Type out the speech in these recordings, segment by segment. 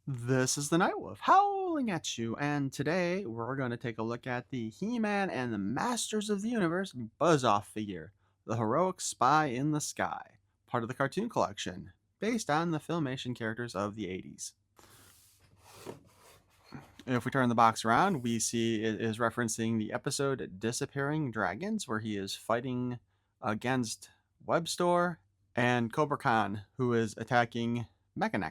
This is the Night Wolf howling at you, and today we're going to take a look at the He-Man and the Masters of the Universe Buzzoff figure, the heroic spy in the sky, part of the cartoon collection, based on the Filmation characters of the 80s. If we turn the box around, we see it is referencing the episode Disappearing Dragons, where he is fighting against Webstore and Cobra Khan, who is attacking Magana.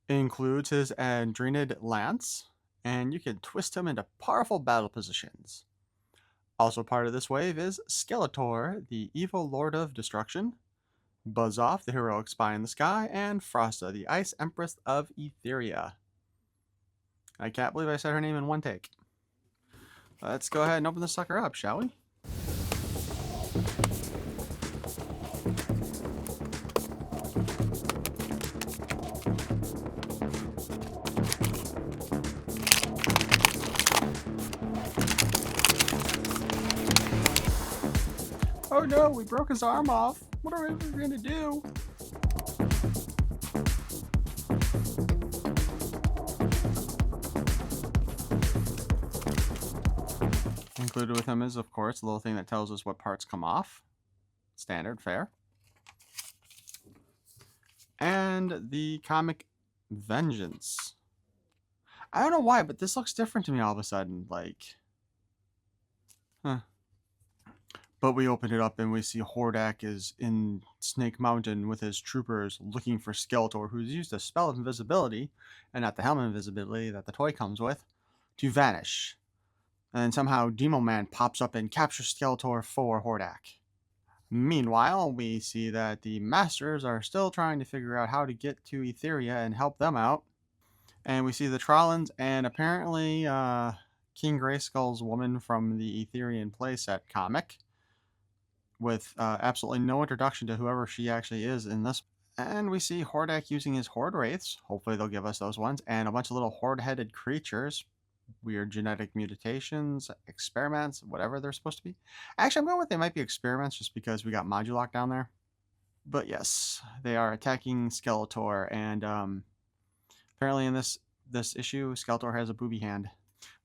Includes his Adrenid Lance, and you can twist him into powerful battle positions. Also part of this wave is Skeletor, the evil Lord of Destruction, Buzzoff, the heroic spy in the sky, and Frosta, the Ice Empress of Etheria. I can't believe I said her name in one take. Let's go ahead and open this sucker up, shall we? Oh no, we broke his arm off. What are we going to do? Included with him is, of course, a little thing that tells us what parts come off. Standard, fair. And the comic Vengeance. I don't know why, but this looks different to me all of a sudden. Like, huh. But we open it up and we see Hordak is in Snake Mountain with his troopers looking for Skeletor, who's used a spell of invisibility, and not the helmet invisibility that the toy comes with, to vanish. And then somehow Demo Man pops up and captures Skeletor for Hordak. Meanwhile, we see that the Masters are still trying to figure out how to get to Etheria and help them out. And we see the Trollans and apparently King Grayskull's woman from the Etherian playset comic, with absolutely no introduction to whoever she actually is in this. And we see Hordak using his Horde Wraiths. Hopefully they'll give us those ones. And a bunch of little horde-headed creatures. Weird genetic mutations, experiments, whatever they're supposed to be. Actually, I'm going with they might be experiments just because we got Modulok down there. But yes, they are attacking Skeletor. And apparently in this issue, Skeletor has a booby hand.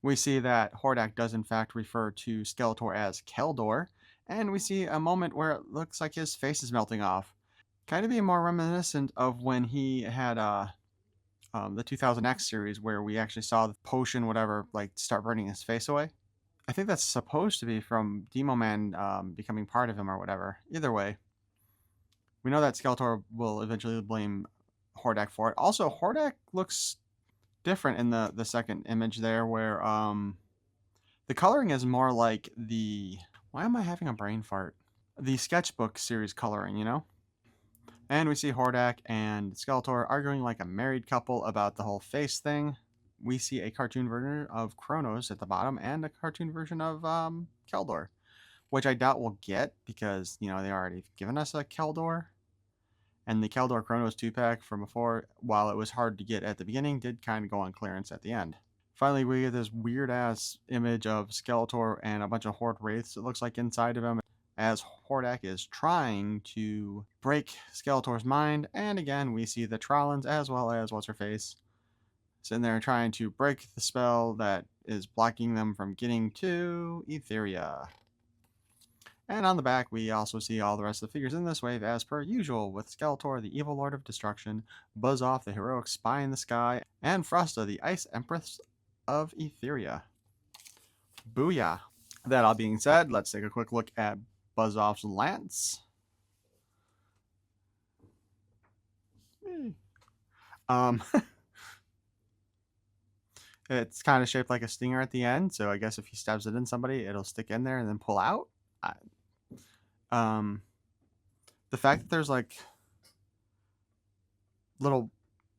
We see that Hordak does in fact refer to Skeletor as Keldor. And we see a moment where it looks like his face is melting off. Kind of being more reminiscent of when he had the 2000X series, where we actually saw the potion, whatever, like start burning his face away. I think that's supposed to be from Demo Man becoming part of him or whatever. Either way, we know that Skeletor will eventually blame Hordak for it. Also, Hordak looks different in the second image there, where the coloring is more like the... Why am I having a brain fart? The sketchbook series coloring, you know? And we see Hordak and Skeletor arguing like a married couple about the whole face thing. We see a cartoon version of Kronos at the bottom and a cartoon version of Keldor, which I doubt we'll get because, you know, they already given us a Keldor. And the Keldor Kronos 2-pack from before, while it was hard to get at the beginning, did kind of go on clearance at the end. Finally, we get this weird-ass image of Skeletor and a bunch of Horde Wraiths, it looks like, inside of him, as Hordak is trying to break Skeletor's mind. And again, we see the Trollans as well as What's-Her-Face sitting there trying to break the spell that is blocking them from getting to Etheria. And on the back, we also see all the rest of the figures in this wave as per usual, with Skeletor, the evil Lord of Destruction, Buzzoff, the heroic spy in the sky, and Frosta, the Ice Empress of Etheria. Booyah! That all being said, let's take a quick look at Buzzoff's lance. It's kind of shaped like a stinger at the end, so I guess if he stabs it in somebody, it'll stick in there and then pull out. The fact that there's like little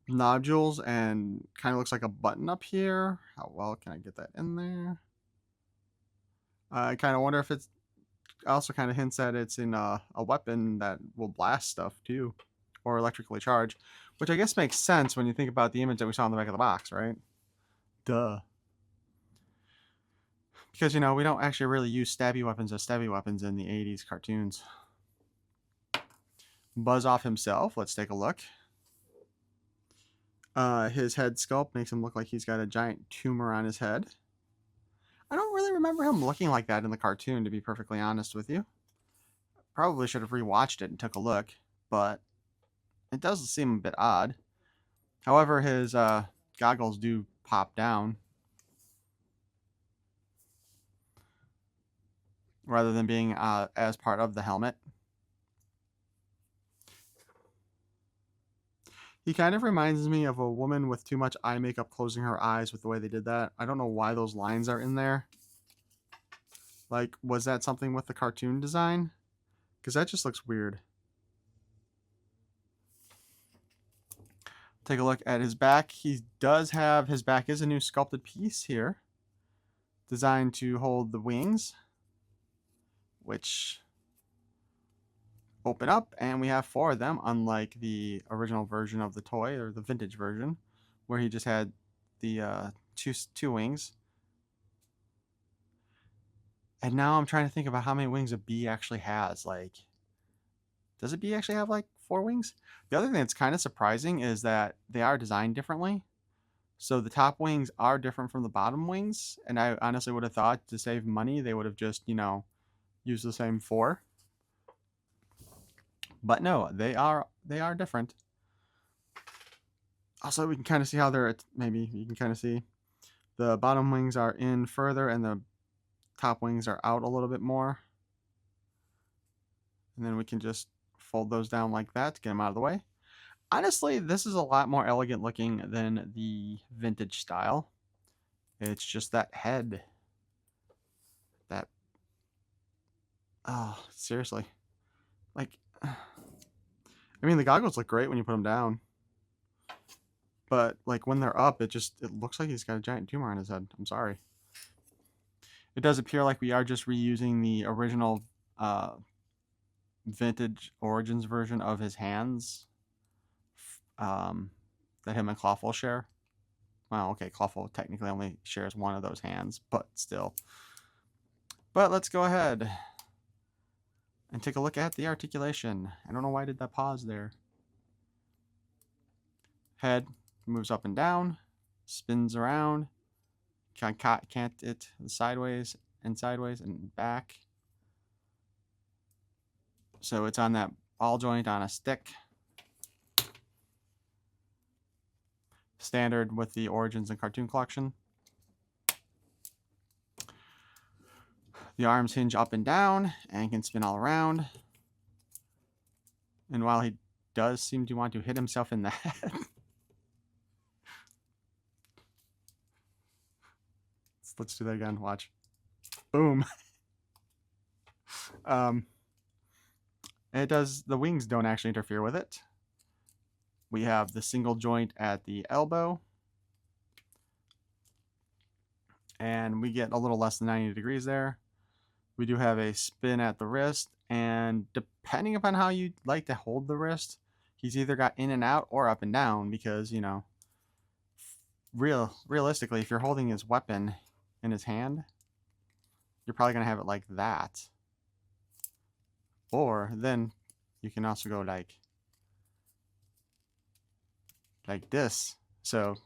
nodules and kind of looks like a button up here. How well can I get that in there? I kind of wonder if it's also kind of hints that it's in a weapon that will blast stuff too, or electrically charge, which I guess makes sense when you think about the image that we saw on the back of the box, right? Duh. Because, you know, we don't actually really use stabby weapons as stabby weapons in the 80s cartoons. Buzzoff himself, let's take a look. His head sculpt makes him look like he's got a giant tumor on his head. I don't really remember him looking like that in the cartoon, to be perfectly honest with you. Probably should have rewatched it and took a look, but it does seem a bit odd. However, his goggles do pop down rather than being as part of the helmet. He kind of reminds me of a woman with too much eye makeup closing her eyes with the way they did that. I don't know why those lines are in there. Like, was that something with the cartoon design? Because that just looks weird. Take a look at his back. He does have, his back is a new sculpted piece here, designed to hold the wings, which open up, and we have 4 of them, unlike the original version of the toy, or the vintage version, where he just had the two wings. And now I'm trying to think about how many wings a bee actually has. Like, does a bee actually have like 4 wings? The other thing that's kind of surprising is that they are designed differently. So the top wings are different from the bottom wings, and I honestly would have thought to save money they would have just, used the same 4. But no, they are different. Also, we can kind of see how they're, maybe you can kind of see the bottom wings are in further and the top wings are out a little bit more. And then we can just fold those down like that to get them out of the way. Honestly, this is a lot more elegant looking than the vintage style. It's just that head. That, oh, seriously. Like, I mean, the goggles look great when you put them down. But, like, when they're up, it looks like he's got a giant tumor on his head. I'm sorry. It does appear like we are just reusing the original vintage Origins version of his hands that him and Clawful share. Well, okay, Clawful technically only shares one of those hands, but still. But let's go ahead and take a look at the articulation. I don't know why I did that pause there. Head moves up and down, spins around, cant it sideways and back. So it's on that ball joint on a stick. Standard with the Origins and Cartoon Collection. The arms hinge up and down and can spin all around. And while he does seem to want to hit himself in the head, let's do that again. Watch. Boom. It does, the wings don't actually interfere with it. We have the single joint at the elbow. And we get a little less than 90 degrees there. We do have a spin at the wrist. And depending upon how you like to hold the wrist, he's either got in and out or up and down because, realistically, if you're holding his weapon in his hand, you're probably going to have it like that. Or then you can also go like this. So,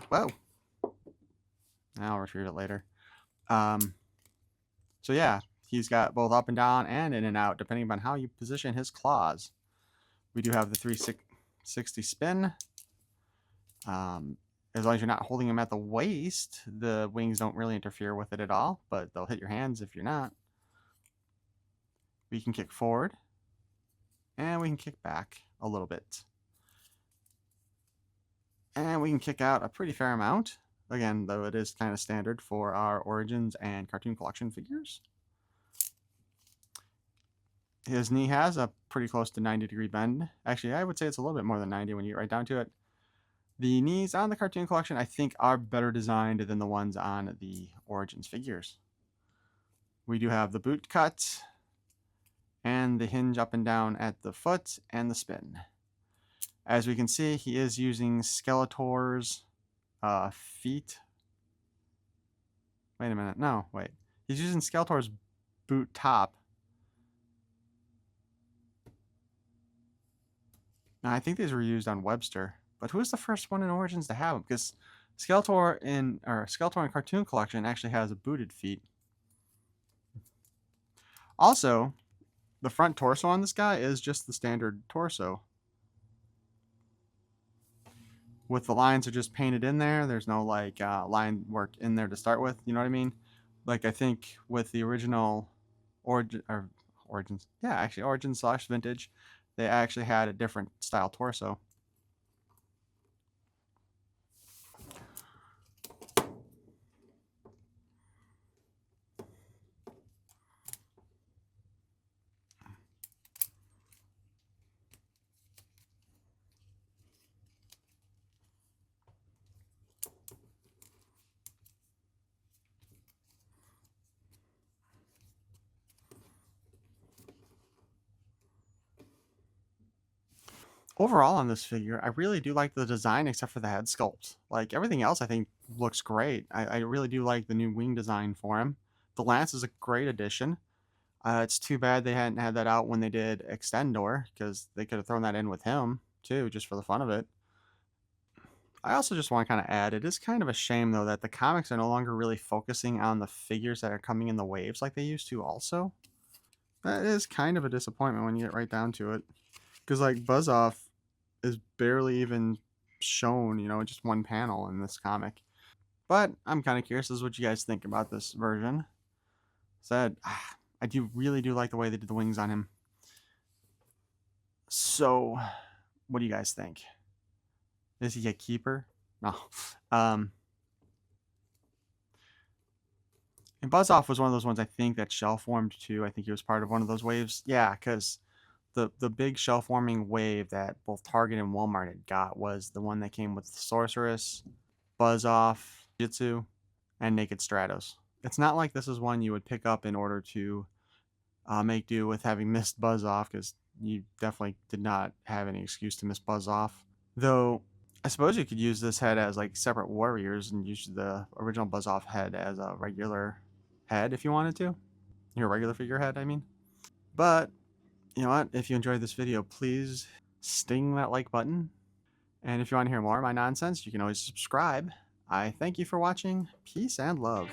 whoa. I'll retrieve it later. So yeah, he's got both up and down and in and out, depending upon how you position his claws. We do have the 360 spin. As long as you're not holding him at the waist, the wings don't really interfere with it at all, but they'll hit your hands if you're not. We can kick forward, and we can kick back a little bit. And we can kick out a pretty fair amount. Again, though it is kind of standard for our Origins and Cartoon Collection figures. His knee has a pretty close to 90-degree bend. Actually, I would say it's a little bit more than 90 when you get right down to it. The knees on the Cartoon Collection, I think, are better designed than the ones on the Origins figures. We do have the boot cut, and the hinge up and down at the foot, and the spin. As we can see, he is using Skeletor's feet. Wait a minute. No, wait. He's using Skeletor's boot top. Now, I think these were used on Webster, But who's the first one in Origins to have him? Because Skeletor in Cartoon Collection actually has a booted feet. Also, the front torso on this guy is just the standard torso. With the lines are just painted in there. There's no like line work in there to start with. You know what I mean? Like I think with the original Origins, yeah, actually Origins/Vintage, they actually had a different style torso. Overall on this figure, I really do like the design except for the head sculpt. Like everything else I think looks great. I really do like the new wing design for him. The lance is a great addition. It's too bad they hadn't had that out when they did Extendor, because they could have thrown that in with him too, just for the fun of it. I also just want to kind of add, it is kind of a shame though that the comics are no longer really focusing on the figures that are coming in the waves like they used to also. That is kind of a disappointment when you get right down to it. Because like Buzzoff is barely even shown, you know, in just one panel in this comic. But I'm kind of curious as to what you guys think about this version. Said, I really do like the way they did the wings on him. So, what do you guys think? Is he a keeper? No. And Buzzoff was one of those ones I think that shell formed too. I think he was part of one of those waves. Yeah, because the big shell forming wave that both Target and Walmart had got was the one that came with Sorceress, Buzzoff, Jitsu, and Naked Stratos. It's not like this is one you would pick up in order to make do with having missed Buzzoff, because you definitely did not have any excuse to miss Buzzoff. Though, I suppose you could use this head as like separate warriors and use the original Buzzoff head as a regular head if you wanted to. Your regular figure head, I mean. But, you know what? If you enjoyed this video, please sting that like button. And if you want to hear more of my nonsense, you can always subscribe. I thank you for watching. Peace and love.